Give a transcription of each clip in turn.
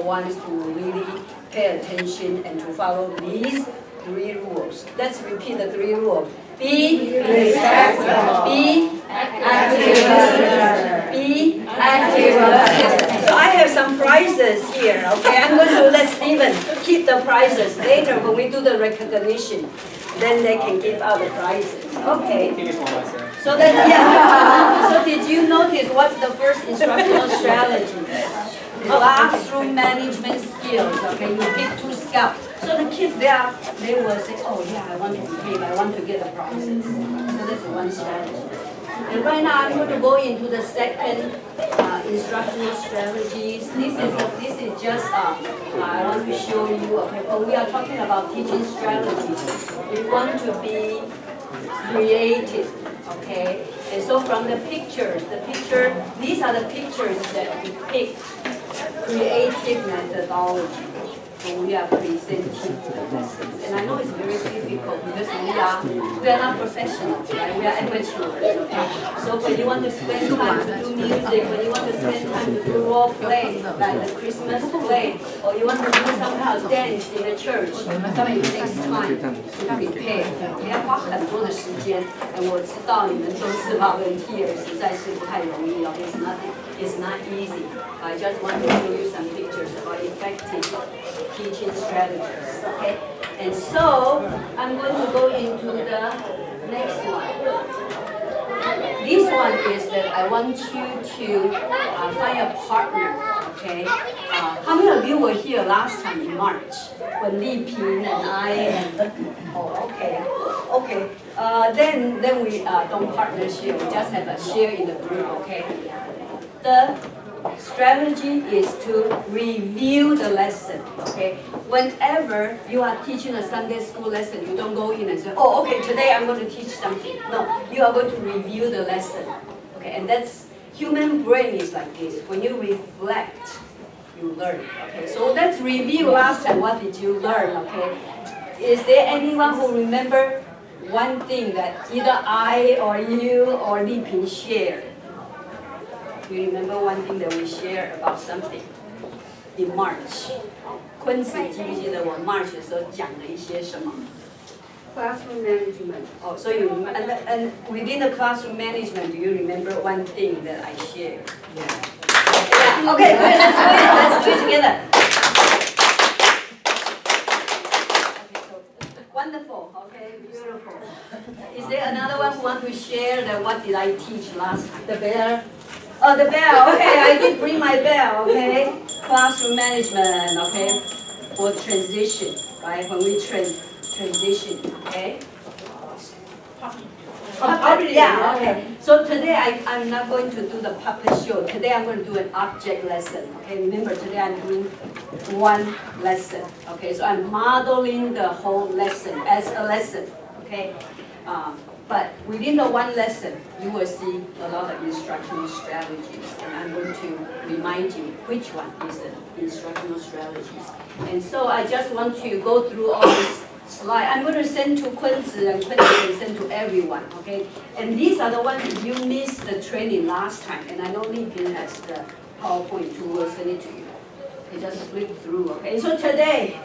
ones who really pay attention and to follow these 3 rules. Let's repeat the 3 rules. Be respectful. Be active listener. Be active listener. So I have some prizes here, okay? I'm going to let Stephen keep the prizes. Later when we do the recognition, then they can give out the prizes. Okay. So that's, yeah. So did you notice what's the first instructional strategy? Classroom management skills, okay? You pick 2 scouts. So the kids there, they will say, oh yeah, I want to behave, I want to get the prizes. So that's one strategy. And right now I'm going to go into the second instructional strategies. This is just, I want to show you, okay, when we are talking about teaching strategies, we want to be creative, okay? And so from the pictures, these are the pictures that depict creative methodology when we are presenting the lessons. And I know it's very difficult because we are not professionals, right? We are amateurs. Okay? So when you want to spend time to do music, when you want to spend time to do role play, like the Christmas play, or you want to do some kind of dance in the church, it takes time to prepare. 你要花很多的时间。我知道你们都是 volunteer， 实在是不太容易哦。It's not easy. I just want to show you some pictures about effective teaching strategies. Okay, and so I'm going to go into the next one. This one is that I want you to find a partner. Okay, how many of you were here last time in March when Li Ping and I and okay. Then we don't partnership. We just have a share in the group. Okay. The strategy is to review the lesson, okay? Whenever you are teaching a Sunday school lesson, you don't go in and say, oh, okay, today I'm going to teach something. No, you are going to review the lesson, okay? And that's, human brain is like this. When you reflect, you learn, okay? So let's review last time, what did you learn, okay? Is there anyone who remember one thing that either I or you or Li Ping shared? You remember one thing that we shared about something in March? 昆子记不记得我 March 的时候讲了一些什么 ？Classroom management. Oh, so you and within the classroom management, do you remember one thing that I shared? Yeah. Okay, good. Let's do it together. Okay, so wonderful. Okay, beautiful. Is there another one who want to share that? What did I teach last time? The bear. Oh, the bell. Okay, I did bring my bell. Okay, classroom management. Okay, for transition, right? When we transition. Okay. Yeah. Okay. So today I'm not going to do the puppet show. Today I'm going to do an object lesson. Okay. Remember today I'm doing one lesson. Okay. So I'm modeling the whole lesson as a lesson. Okay. But within the one lesson, you will see a lot of instructional strategies, and I'm going to remind you which one is the instructional strategies. And so I just want to go through all these slides. I'm going to send to Kunzi, and Kunzi will send to everyone, okay? And these are the ones that you missed the training last time, and I know Li Ping has the PowerPoint too. We'll send it to you. Okay, just flip through, okay? So today,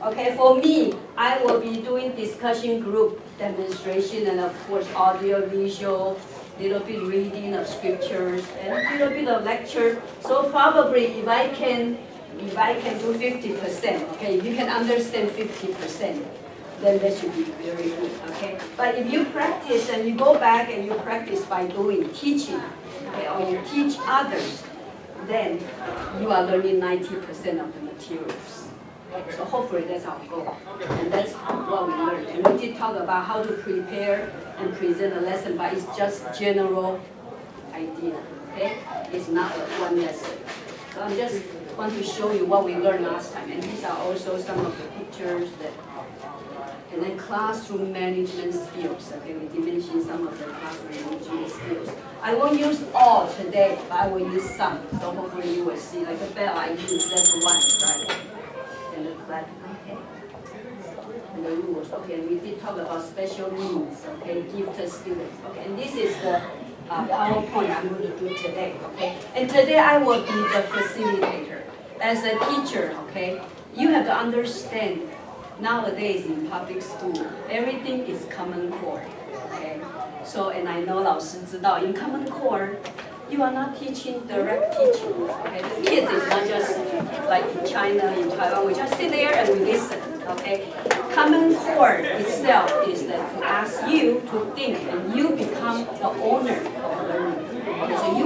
okay, for me, I will be doing discussion group demonstration and of course audio, visual, little bit reading of scriptures and a little bit of lecture. So probably if I can do 50%, okay, if you can understand 50%, then that should be very good, okay? But if you practice and you go back and you practice by teaching, okay, or you teach others, then you are learning 90% of the materials. So hopefully that's our goal, and that's what we learned. And we did talk about how to prepare and present a lesson, but it's just general idea, okay? It's not one lesson. So I just want to show you what we learned last time, and these are also some of the pictures that. And then classroom management skills, okay? We did mention some of the classroom management skills. I won't use all today, but I will use some. So hopefully you will see, like the bell I use, that's one, right? And the flat, okay. And the rules, okay. We did talk about special needs, okay, gifted students, okay. And this is the PowerPoint I'm going to do today, okay. And today I will be the facilitator. as a teacher, okay, you have to understand nowadays in public school, everything is common core, okay? So, and I know 老师知道 in common core, you are not teaching direct teaching, okay? The kids is not just like in China, in Taiwan, we just sit there and we listen, okay? Common core itself is that to ask you to think and you become the owner of learning. Okay, so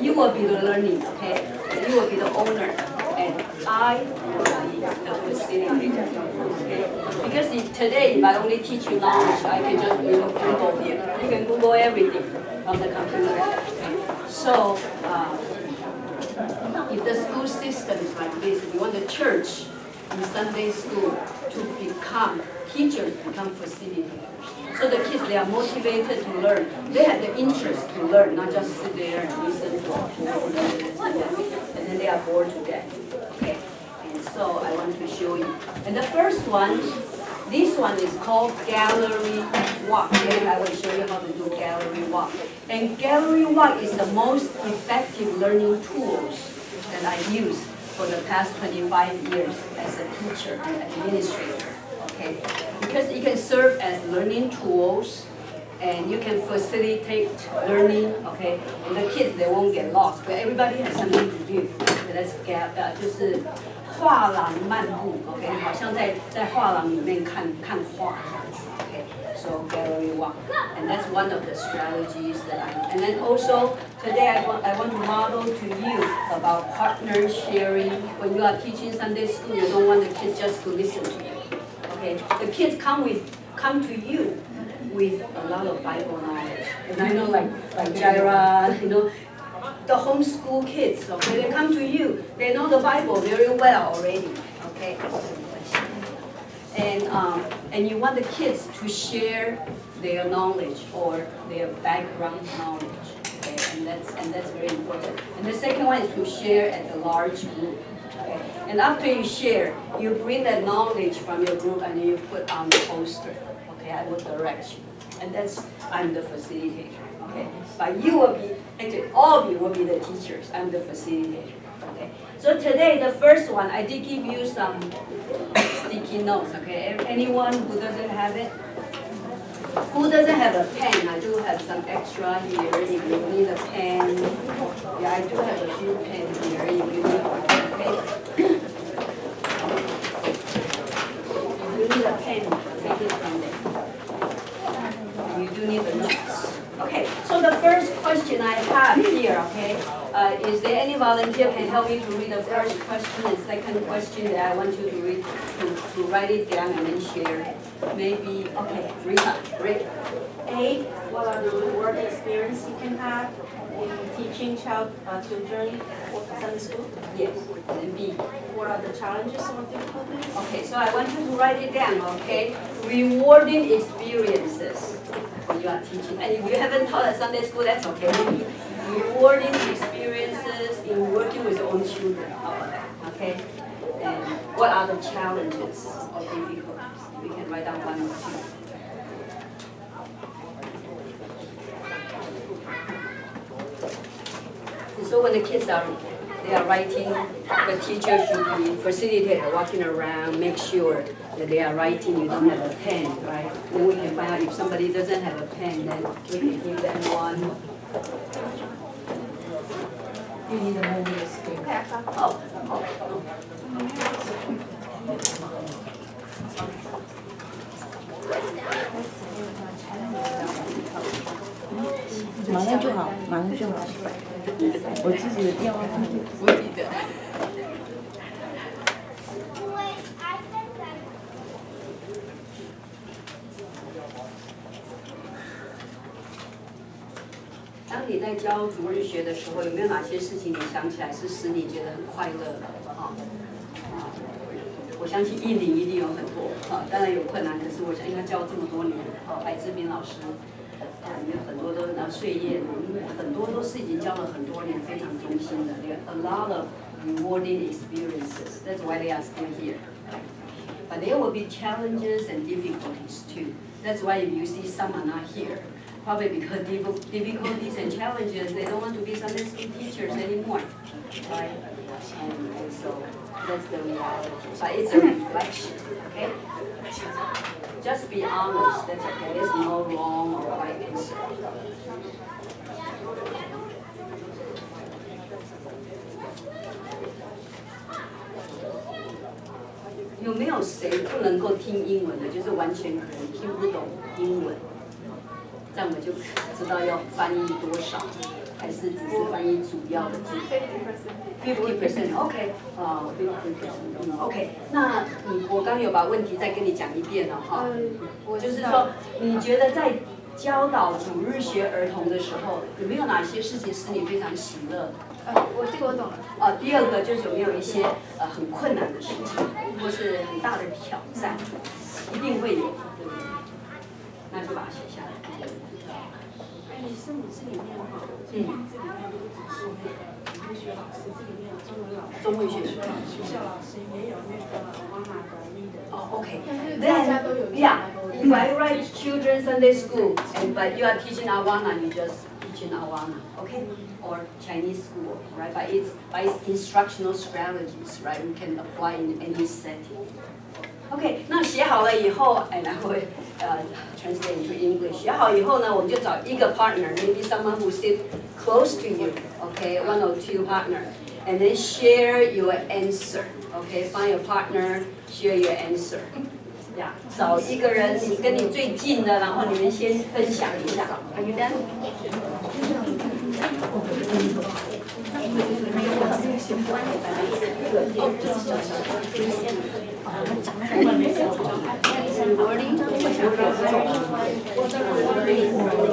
you will be the learning, okay? You will be the owner, and I will be the facilitator, okay? Because today, if I only teach you knowledge, I can just Google here. You can Google everything from the computer. Okay? So, if the school system is like this, if you want the church in Sunday school to become teachers, become facilitators. So the kids, they are motivated to learn. They have the interest to learn, not just sit there and listen to and then they are bored to death. Okay? And so I want to show you. And the first one, this one is called gallery walk. Okay? I will show you how to do gallery walk. And gallery walk is the most effective learning tools that I use for the past 25 years as a teacher and administrator. Okay? Because it can serve as learning tools, and you can facilitate learning, okay? And the kids, they won't get lost, but everybody has something to do. So that's 就是画廊漫步 ，OK？ 好像在画廊里面看画这样子 ，OK？ So gallery walk, and that's one of the strategies that and then also today I want to model to you about partner sharing. When you are teaching Sunday school, you don't want the kids just to listen to you. Okay, the kids come to you with a lot of Bible knowledge. And I know like Jaira, you know, the homeschool kids, okay, they come to you, they know the Bible very well already, okay? And you want the kids to share their knowledge or their background knowledge, okay? And that's very important. And the second one is to share at a large group. Okay. And after you share, you bring that knowledge from your group and you put on the poster. Okay, I will direct you. And I'm the facilitator. Okay, but you will be, actually all of you will be the teachers. I'm the facilitator. Okay, so today the first one, I did give you some sticky notes. Okay, anyone who doesn't have it? Who doesn't have a pen? I do have some extra here if you need a pen. Yeah, I do have a few pens here if you need one. Okay? If you need a pen, take it from there. You do need the notes. Okay, so the first question I have here, okay, is there any volunteer can help me to read the first question and second question that I want you to read, to write it down and then share? Maybe, okay, Rita, great. A, what are the reward experience you can have in teaching children for Sunday school? Yes, and B. What are the challenges or difficulties? Okay, so I want you to write it down, okay? Rewarding experiences when you are teaching. And if you haven't taught at Sunday school, that's okay. Rewarding experiences in working with your own children, how about that, okay? And what are the challenges or difficulties? We can write down one or two. And so when the kids are writing, the teacher should be facilitator, walking around, make sure that they are writing, you don't have a pen, right? Then we can find out if somebody doesn't have a pen, then we can give them one. You need to move your screen. Oh. 马上就好，马上就好。我自己的电话号码不记得。当你在教主日学的时候，有没有哪些事情你想起来是使你觉得很快乐的？我相信印尼一定有很多当然有困难，可是我想应该教这么多年，白志明老师。有很多都岁月，很多都是已经教了很多年，非常忠心的。There are a lot of rewarding experiences. That's why they are still here. But there will be challenges and difficulties too. That's why if you see some are not here, probably because difficulties and challenges, they don't want to be Sunday school teachers anymore, right? and so that's the reality. But it's a reflection, okay? Just be honest, that's okay. There's no wrong or right answer. 有没有谁不能够听英文的？就是完全可能听不懂英文，这样我就知道要翻译多少，还是只是翻译主要的字 ？50%， OK， 50%， OK。那我刚有把问题再跟你讲一遍了哈，就是说你觉得在教导主日学儿童的时候，有没有哪些事情使你非常喜乐？这个我懂了。第二个就是有没有一些很困难的事情，或是很大的挑战，一定会有，对不对？那就把它写下来。你圣母字里面哈，这里面如果只是那个主日学老师，这里面有中文老师、中文学校老师，也有那个妈妈的leader。OK。大家都有。Yeah, if I write children Sunday school, but you are teaching Awana, you just teaching Awana, okay? Or Chinese school, right? But it's by instructional strategies, right? We can apply in any setting. OK， 那写好了以后，然后translate into English。写好以后呢，我们就找一个 partner，maybe someone who sit close to you，OK， one or two partner，and then share your answer，OK，find a partner, share your answer。呀，找一个人，你跟你最近的，然后你们先分享一下。Are you done？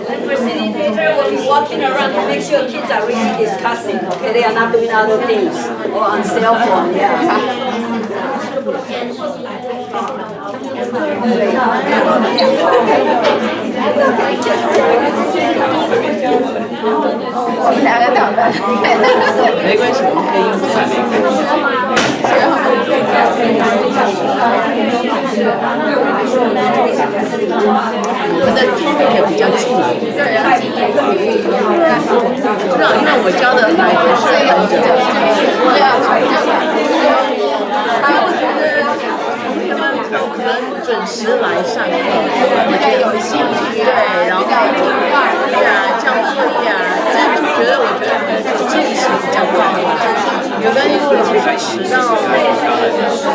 The facilitator will be walking around to make sure kids are really discussing, okay? They are not doing other things or on cell phone, yeah. 我们两个打扮，没关系，我们可以用这我的 topic 比较近，不知道，因为我教的孩子是很久，他们可能准时来上课，比较有兴趣，对，然后对啊，交作业啊，我觉得积极性比较高。有的因为老师迟到，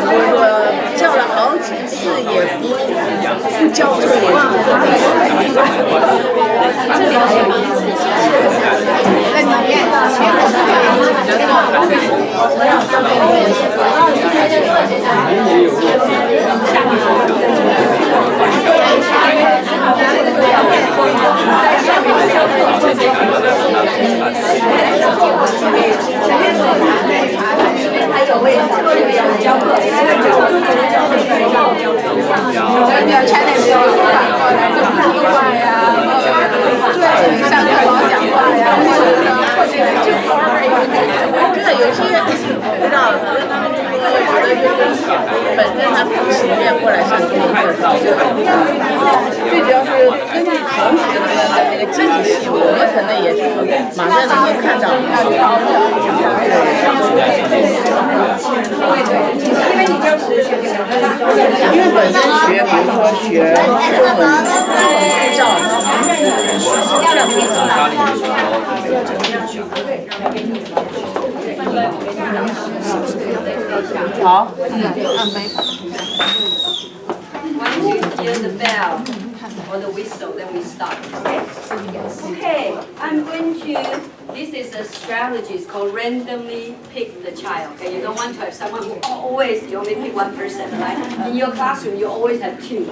我叫了好几次也不交作业。这里还有一个在里面，还有位置，教课，不要拆那些反过来就不听话呀，对，上课老讲话呀，或者就真的有些不知道，可能他们我觉得就是本身他平时练过来上课最主要是根据同学们的那个积极性，我们可能也是马上能够看到。因为本身学，比如说学中文、照，好，Once you hear the bell or the whistle, then we start. Okay, I'm going to. This is a strategy. It's called randomly pick the child. Okay, you don't want to have someone who always you only pick one person, right? In your classroom, you always have two.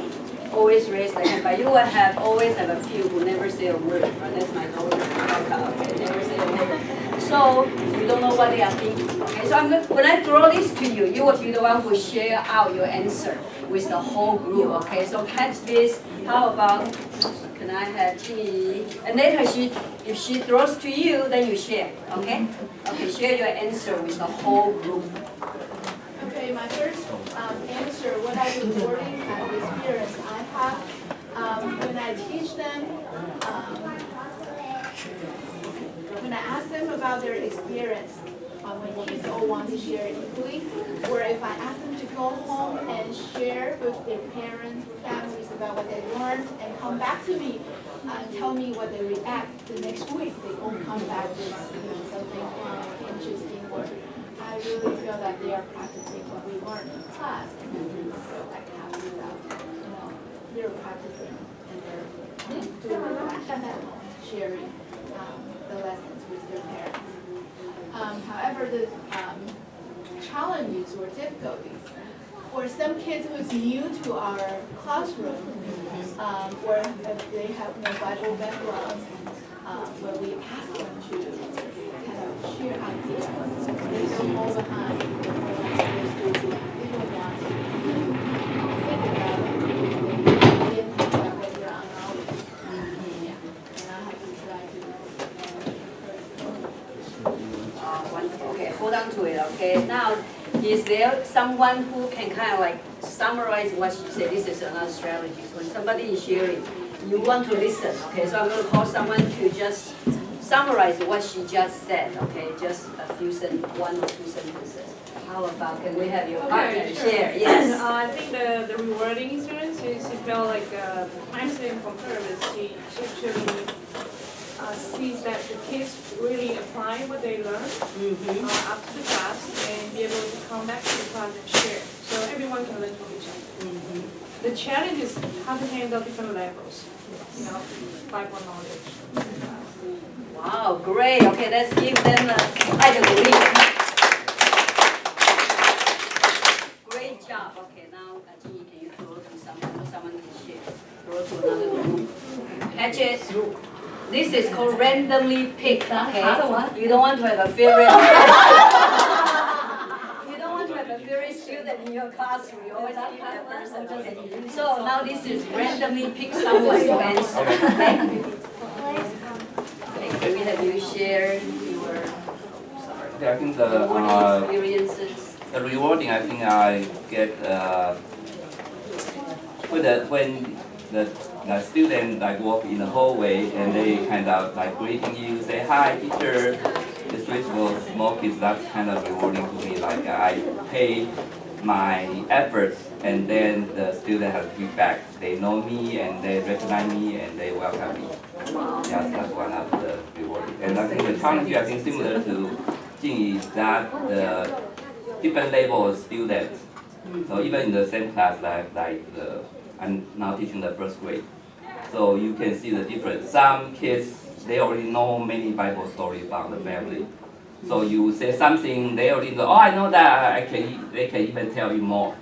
Always raise the hand, but you will always have a few who never say a word. Right? That's my daughter. Okay, never say a word. So you don't know what they are thinking. Okay, so when I throw this to you, you will be the one who share out your answer with the whole group. Okay, so catch this. How about? Can I have tea? And later, if she throws to you, then you share. Okay? Okay, share your answer with the whole group. Okay, my first answer, what I was learning and experience I have when I teach them, when I ask them about their experience, when kids all want to share equally, or if I ask them to go home and share with their parents or families about what they learned and come back to me and tell me what they react the next week, they all come back with something fun, interesting, or I really feel that they are practicing what we learned in class, and they feel like happy about, they're practicing and they're doing sharing the lessons with their parents. However, the challenges or difficulties for some kids who's new to our classroom, or if they have no Bible background, when we ask them to kind of share ideas, they don't fall behind. They don't want to think about it. They didn't have that background knowledge. And I have to try to Wonderful. Okay, hold on to it. Okay, now is there someone who can kind of like summarize what she said? This is another strategy. So when somebody is sharing, you want to listen. Okay, so I'm going to call someone to just summarize what she just said. Okay, just a few one or two sentences. How about, can we have your partner share? Yes. I think the rewarding experience is it felt like I'm saying from her is she actually sees that the kids really apply what they learn after the class and be able to come back to the class and share. So everyone can learn from each other. The challenge is how to handle different levels, Bible knowledge. Wow, great. Okay, let's give them a great job. Okay, now Jinyi, can you throw to someone so someone can share? Throw to another group. Catch it. This is called randomly picked. Okay. You don't want to have a favorite. You don't want to have a favorite student in your classroom. You always pick that person. Okay. So now this is randomly pick someone to answer. Okay, can we have you share your I think rewarding experiences? the rewarding, I think I get when the student like walk in the hallway and they kind of like greeting you, say hi teacher, especially for small kids, that's kind of rewarding to me. Like I pay my efforts and then the student has feedback. They know me and they recognize me and they welcome me. Yes, that's one of the rewarding. And I think the challenge, I think similar to Jinyi, is that the different level of students. So even in the same class, I'm now teaching the first grade. So you can see the difference. Some kids, they already know many Bible stories about the family. So you say something, they already know, oh, I know that, they can even tell you more.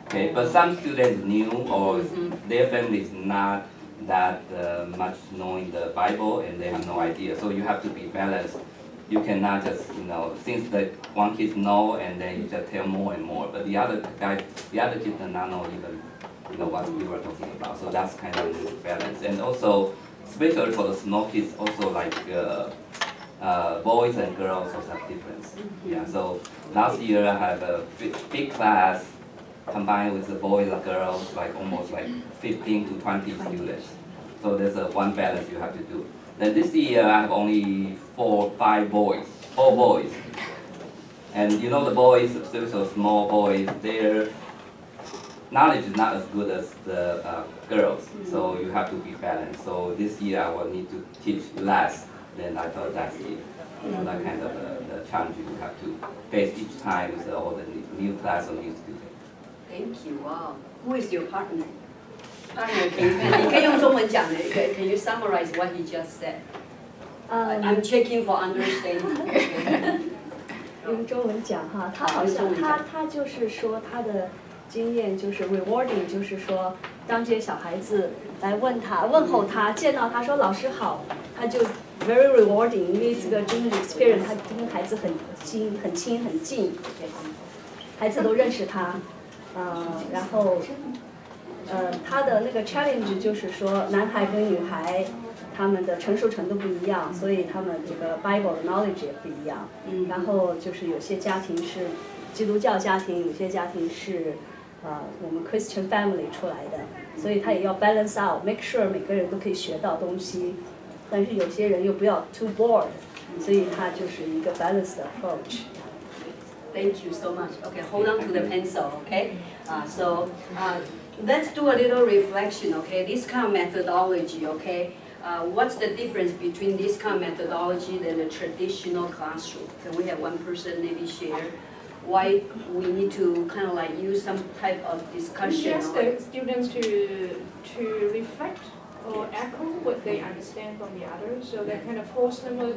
Okay, but some students new or their family is not that much knowing the Bible and they have no idea. So you have to be balanced. You cannot just, since the one kid know and then you just tell more and more, but the other kids do not know even what we were talking about. So that's kind of balance. And also, especially for the small kids, also like boys and girls also have difference. Yeah. So last year I had a big class combined with the boys and girls, like almost like 15 to 20 students. So there's one balance you have to do. Then this year I have only 4 or 5 boys, all boys. And the boys, especially small boys, their knowledge is not as good as the girls. So you have to be balanced. So this year I will need to teach less than I thought last year. That kind of the challenge you have to face each time with all the new class or new students. Thank you. Wow. Who is your partner? Partner, can you summarize what he just said? I'm checking for understanding. 用中文讲哈，他好像他就是说他的经验就是 rewarding， 就是说当这些小孩子来问候他，见到他说老师好，他就 very rewarding， 因为这个真的 experience， 他跟孩子很亲很近，孩子都认识他，然后他的那个 challenge 就是说男孩跟女孩他们的成熟程度不一样，所以他们这个 Bible 的 knowledge 也不一样。然后就是有些家庭是基督教家庭，有些家庭是我们 Christian family 出来的，所以他也要 balance out，make sure 每个人都可以学到东西，但是有些人又不要 too bored，所以它就是一个 balanced approach。Thank you so much. Okay, hold on to the pencil, okay? Let's do a little reflection, okay? This kind of methodology, okay? What's the difference between this kind of methodology and a traditional classroom? Can we have one person maybe share why we need to kind of like use some type of discussion? Ask the students to reflect or echo what they understand from the others, so that kind of force them to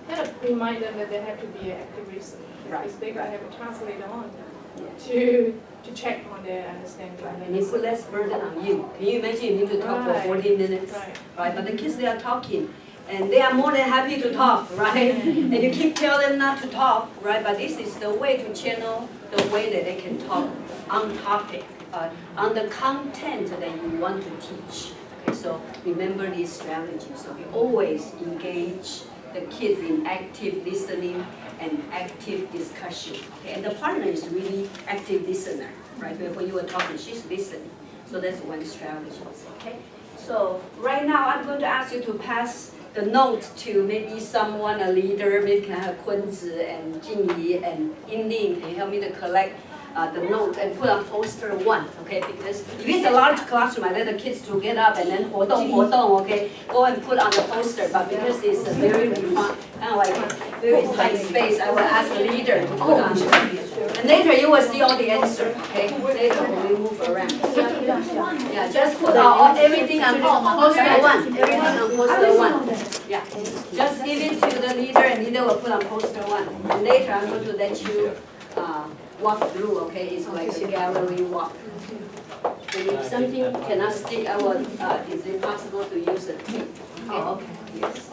kind of remind them that they have to be an active listener. Because they're going to have a chance later on to check on their understanding. And you put less burden on you. Can you imagine you need to talk for 40 minutes? Right. But the kids, they are talking. And they are more than happy to talk, right? And you keep telling them not to talk, right? But this is the way to channel the way that they can talk on topic, on the content that you want to teach. Okay, so remember these strategies. So we always engage the kids in active listening and active discussion. Okay? And the partner is really active listener, right? When you were talking, she's listening. So that's one strategy. Okay? So right now, I'm going to ask you to pass the note to maybe someone, a leader, maybe can have Kunzi and Jingyi and Yinling. Can you help me to collect the note and put on poster 1, okay? Because if it's a large classroom, I let the kids to get up and then 活动, okay? Go and put on the poster. But because it's a very refined, kind of like very tight space, I will ask the leader to put on. And later you will see all the answer, okay? Later when we move around. Yeah, just put everything on poster 1. Everything on poster 1. Yeah, just give it to the leader, and leader will put on poster 1. And later I'm going to let you walk through, okay? It's like a gallery walk. And if something cannot stick, I will, is it possible to use a tape? Okay, yes.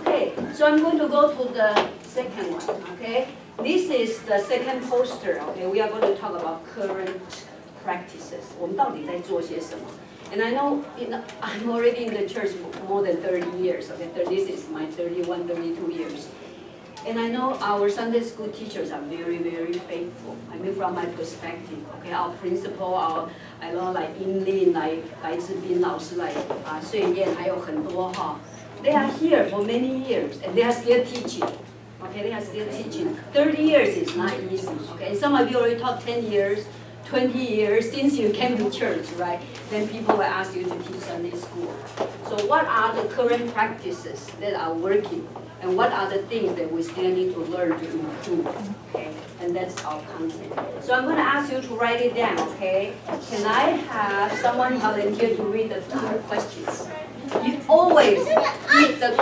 Okay, so I'm going to go to the second one, okay? This is the second poster, okay? We are going to talk about current practices. 我们到底在做些什么? And I know, I'm already in the church for more than 30 years, okay? This is my 31, 32 years. And I know our Sunday school teachers are very, very faithful. I mean, from my perspective, okay, our principal, I know like Yinling, like 来志斌老师, like 穗燕, 还有很多哈. They are here for many years, and they are still teaching. Okay, they are still teaching. 30 years is not easy. Okay, some of you already taught 10 years, 20 years since you came to church, right? Then people will ask you to teach Sunday school. So what are the current practices that are working? And what are the things that we still need to learn to improve, okay? And that's our content. So I'm going to ask you to write it down, okay? Can I have someone volunteer to read the 4 questions? You always give the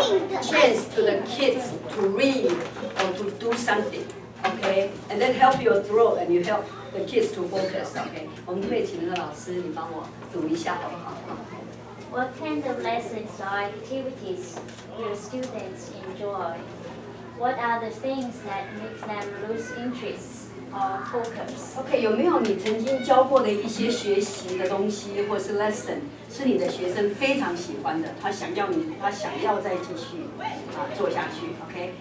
chance to the kids to read or to do something, okay? And then help your throat and you help the kids to focus, okay? 我们可以请那个老师你帮我读一下好不好？ What kind of lessons or activities do students enjoy? What are the things that make them lose interest or focus? OK， 有没有你曾经教过的一些学习的东西，或是 lesson， 是你的学生非常喜欢的，他想要再继续做下去 ？OK，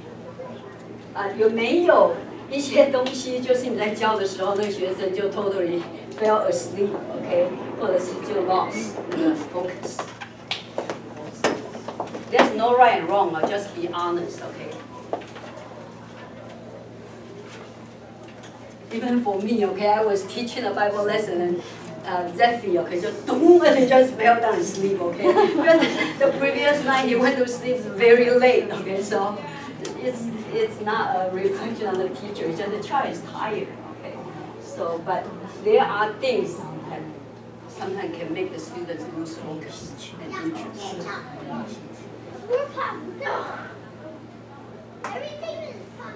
有没有一些东西，就是你在教的时候，那个学生就 totally fell asleep，OK， 或者是就 lost 那个 focus。There's no right and wrong, just be honest, okay? Even for me, okay, I was teaching a Bible lesson and Zephy, okay, just boom, and he just fell down asleep, okay? Because the previous night he went to sleep very late, okay? So it's not a reflection on the teacher, it's just the child is tired, okay? So, but there are things that sometimes can make the students lose focus and interest. Everything is fine.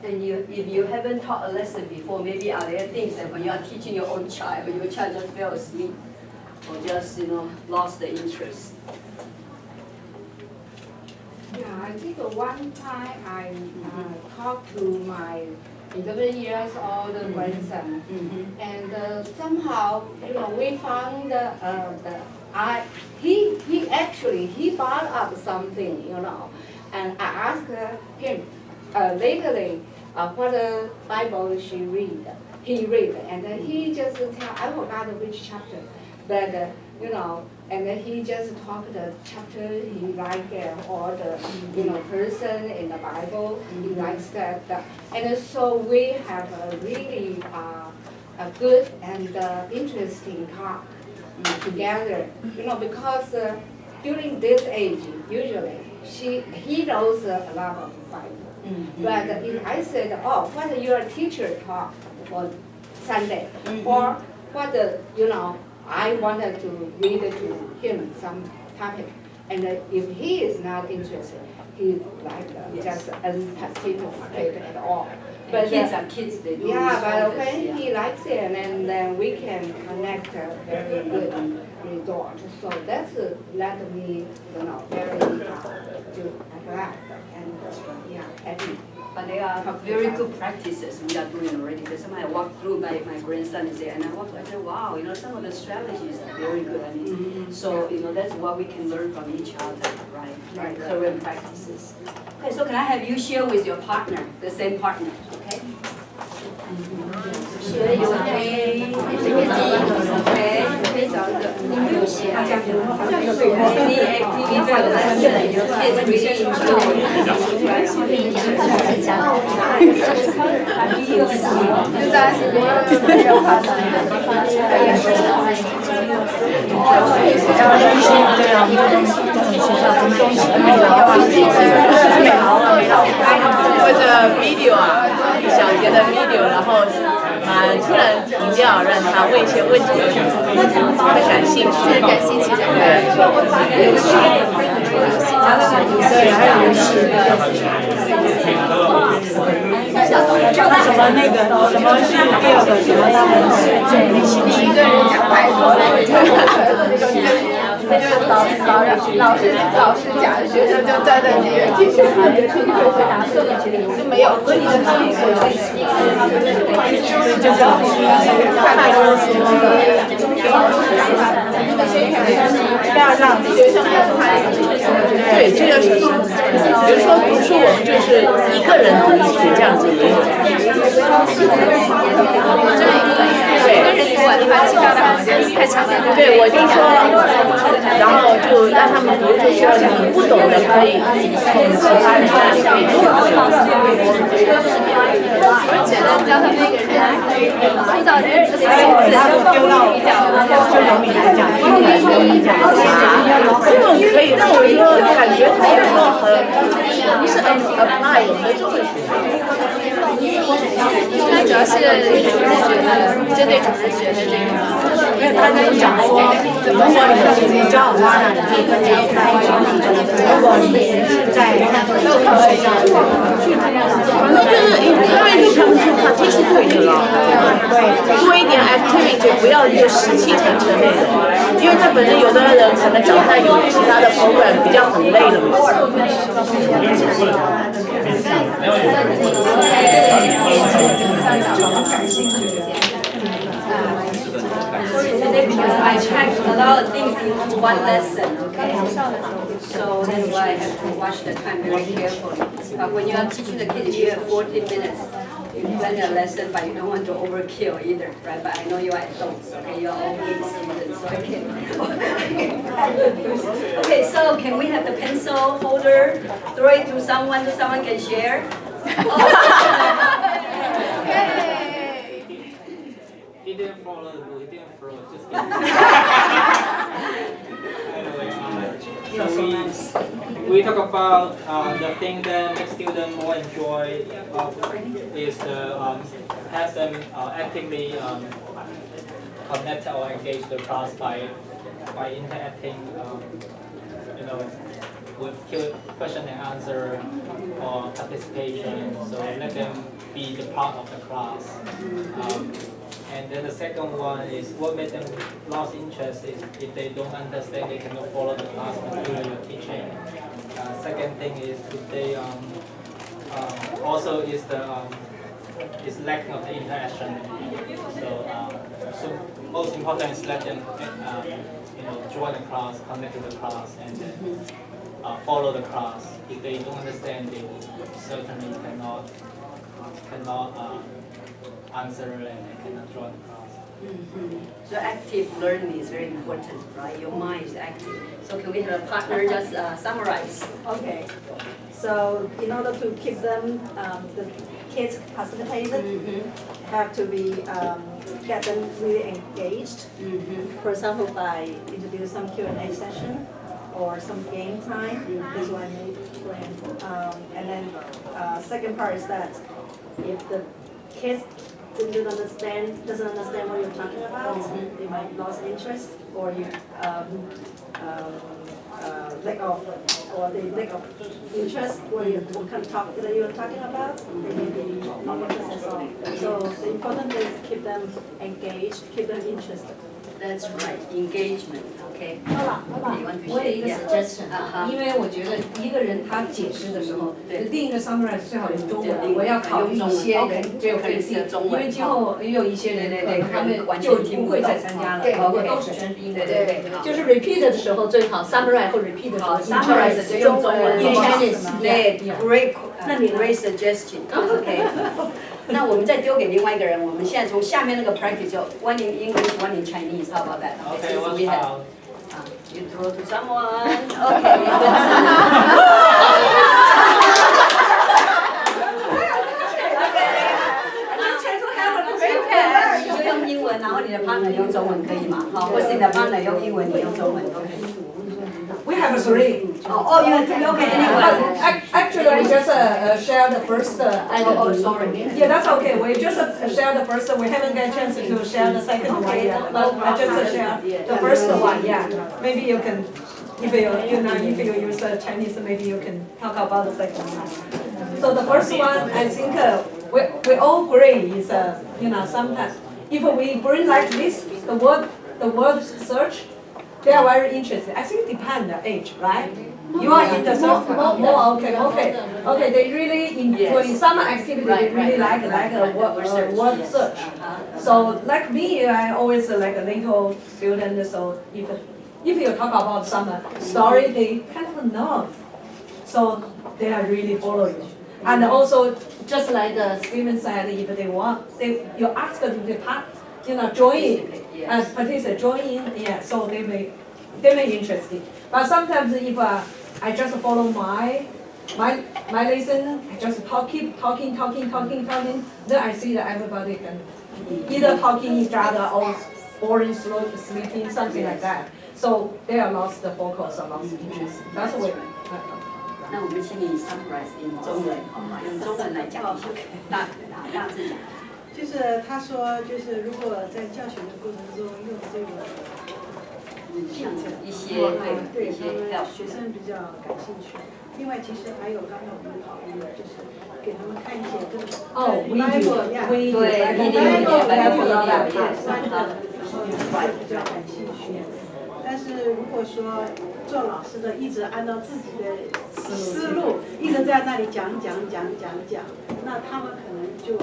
And if you haven't taught a lesson before, maybe are there things that when you are teaching your own child, your child just fell asleep or just, lost the interest? Yeah, I think one time I talked to my 11 years old grandson, and somehow, we found he brought up something, and I asked him lately what Bible he read, and he just tell, I forgot which chapter, but And he just talked the chapter he liked or the person in the Bible he likes that. And so we have a really a good and interesting talk together. Because during this age, usually he knows a lot of Bible. But if I said, oh, what your teacher taught for Sunday, or what I wanted to read to him some topic, and if he is not interested, he's like just unparticipate at all. But kids are kids, they do. Yeah, but when he likes it, and then we can connect a very good result. So that's let me, very glad and happy. But they are very good practices we are doing already. Because sometimes I walk through my grandson and I say, wow, some of the strategies are very good. So that's what we can learn from each other, right? Current practices. Okay, so can I have you share with your partner, the same partner, okay? Share your activity, okay? Any activity that your kids really或者 video 小节的 video， 然后突然停掉，让他问一些问题，他感兴趣，对。什么那个什么是第二个什么他们一个人讲太多了，老师讲，学生就站在那边继续回答，就没有和你的他们就是太多说了，要让学生对，这个是，比如说读书，我们就是一个人读一组这样子也有。对，一个人读完的话，其他的好像太强了。对，我就说，然后就让他们读，就说你不懂的可以从其他人那里可以学会。我觉得教他们那个人塑造人自己的性子，就比较就容易来讲，容易讲这种可以，但我说感觉他有时候很不是 apply 我们的中文学校。它主要是主日学的，针对主日学的这个。因为他跟你讲说，如果你教好他，你可以跟他开一场比赛。如果你是在都可以这样。反正就是 encourage 他们去 participate 了，多一点 activity， 不要就死气沉沉那种，因为他本身有的人可能早上有其他的 program 比较很累了嘛。I checked a lot of things in one lesson, okay? So that's why I have to watch the time very carefully. But when you are teaching the kids, you have 14 minutes. You plan a lesson, but you don't want to overkill either, right? But I know you are adults, okay? You are all big students, so I can. Okay, so can we have the pencil holder? Throw it to someone so someone can share. He didn't follow the rule. He didn't throw it. Just kidding. Anyway, we talk about the thing that makes students more enjoy is to have them actively connect or engage the class by interacting, with question and answer or participation. So let them be the part of the class. And then the second one is what makes them lost interest is if they don't understand, they cannot follow the class material you're teaching. Second thing is if they also is the is lacking of the interaction. So most important is let them join the class, connect to the class, and then follow the class. If they don't understand, they certainly cannot answer and cannot join the class. So active learning is very important, right? Your mind is active. So can we have a partner just summarize? Okay. So in order to keep them, the kids participated, have to be get them really engaged. For example, by introduce some Q&A session or some game time. This is what I made plan. And then second part is that if the kids doesn't understand what you're talking about, they might lose interest or you lack of interest what kind of topic that you're talking about, they may be not interested at all. So the important thing is keep them engaged, keep them interested. That's right, engagement. Okay. 我有一个 suggestion， 因为我觉得一个人他解释的时候，另一个 summarize 最好用中文。我要考虑一些人只有会听，因为今后也有一些人可能他们就不会再参加了，包括都是全是英文。对，就是 repeat 的时候最好 summarize 或 repeat 的时候 summarize 就用中文。对 ，great suggestion。OK。那我们再丢给另外一个人，我们现在从下面那个 practice 就 one in English, one in Chinese. How about that? Okay, what's about? You throw to someone. Okay. Okay. 你就用英文，然后你的 partner 用中文，可以吗？好，或是你的 partner 用英文，你用中文都可以。We have three. Oh, you have three. Okay, anyway. Actually, we just share the first. Sorry. Yeah, that's okay. We just share the first. We haven't got a chance to share the second one yet. But I just share the first one. Yeah. Maybe you can, if you use Chinese, maybe you can talk about the second one. So the first one, I think we all agree is sometimes if we bring like this, the word search. They are very interested. I think it depends the age, right? You are in the more okay. They really enjoy some activity. They really like word search. So like me, I always like a little student. So if you talk about some story, they kind of know. So they are really following. And also, just like Steven said, if they want, you ask them to join. As participants join in, yeah, so they may interested. But sometimes if I just follow my lesson, I just keep talking, then I see that everybody can either talking each other or boring, sleeping, something like that. So they are lost the focus or lost interest. That's the way. 那我们请你 summarize 用中文，用中文来讲一下，大致讲。就是他说，就是如果在教学的过程中用这个，一些对一些学生比较感兴趣。另外，其实还有刚才我们讨论的，就是给他们看一些这个比较感兴趣。但是如果说做老师的一直按照自己的思路，一直在那里讲，那他们可能就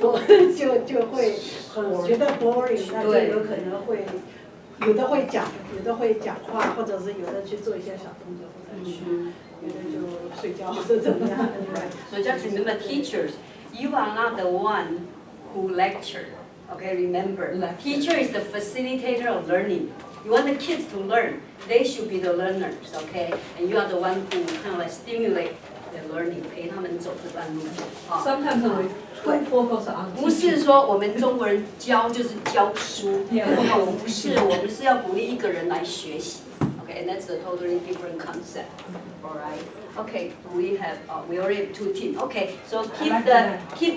会很觉得 boring， 那就有可能会有的会讲话，或者是有的去做一些小动作，或者去有的就睡觉或者怎么样。So just remember, teachers, you are not the one who lecture. Okay, remember, teacher is the facilitator of learning. You want the kids to learn. They should be the learners, okay? And you are the one who kind of like stimulate the learning, 陪他们走这段路。Sometimes we too focus on. 不是说我们中国人教就是教书，不是，我们是要鼓励一个人来学习。Okay, and that's a totally different concept. All right. Okay, we already have 2 teams. Okay, so keep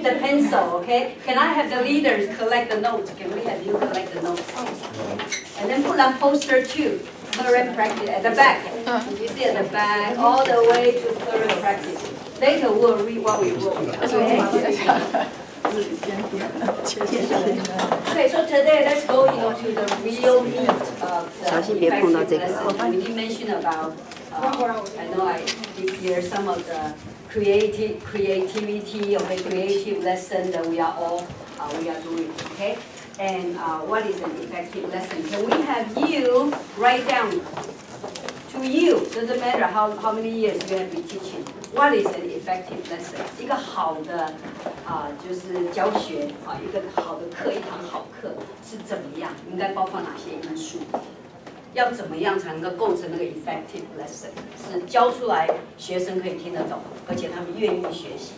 the pencil. Okay, can I have the leaders collect the notes? Can we have you collect the notes? And then put on poster 2, thorough practice at the back. You see at the back, all the way to thorough practice. Later we'll read what we wrote. Okay, so today let's go into the real meat of the effective lesson. We did mention about, I know this year some of the creativity or creative lesson that we are doing, okay? And what is an effective lesson? Can we have you write down to you, doesn't matter how many years you're going to be teaching, what is an effective lesson? 一个好的就是教学一个好的课，一堂好课是怎么样，应该包括哪些因素？要怎么样才能够构成那个 effective lesson？ 是教出来学生可以听得懂，而且他们愿意学习。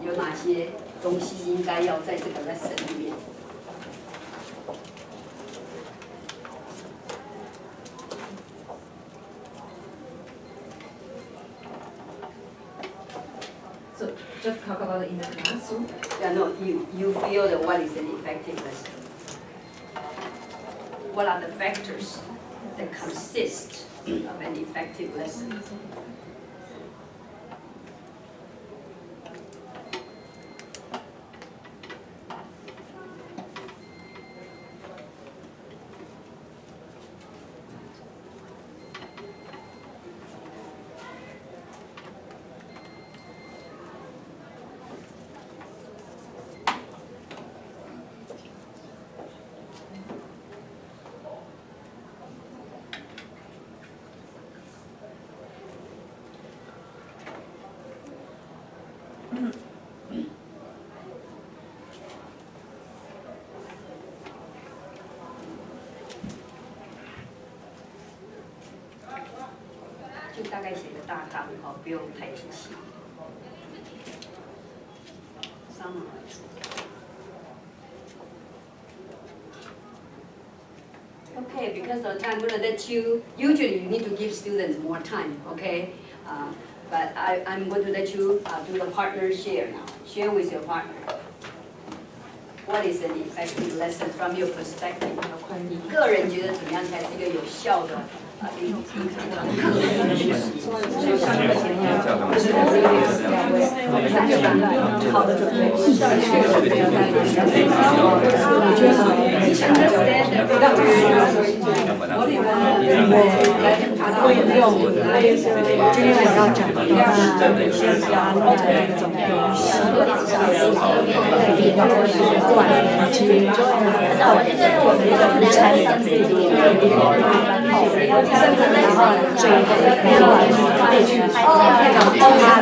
有哪些东西应该要在这个 lesson 里面？So just talk about it in the classroom. Yeah, no, you feel that what is an effective lesson? What are the factors that consist of an effective lesson?就大概写个大纲不用太仔细。Summarize. Okay, because of time, I'm going to let you, usually you need to give students more time, okay? But I'm going to let you do the partner share now. Share with your partner. What is an effective lesson from your perspective? 你个人觉得怎么样才是一个有效的一堂课？好的准备。我也用今天我要讲的都是先把那种游戏，以及参与的这一个，然后这一个非常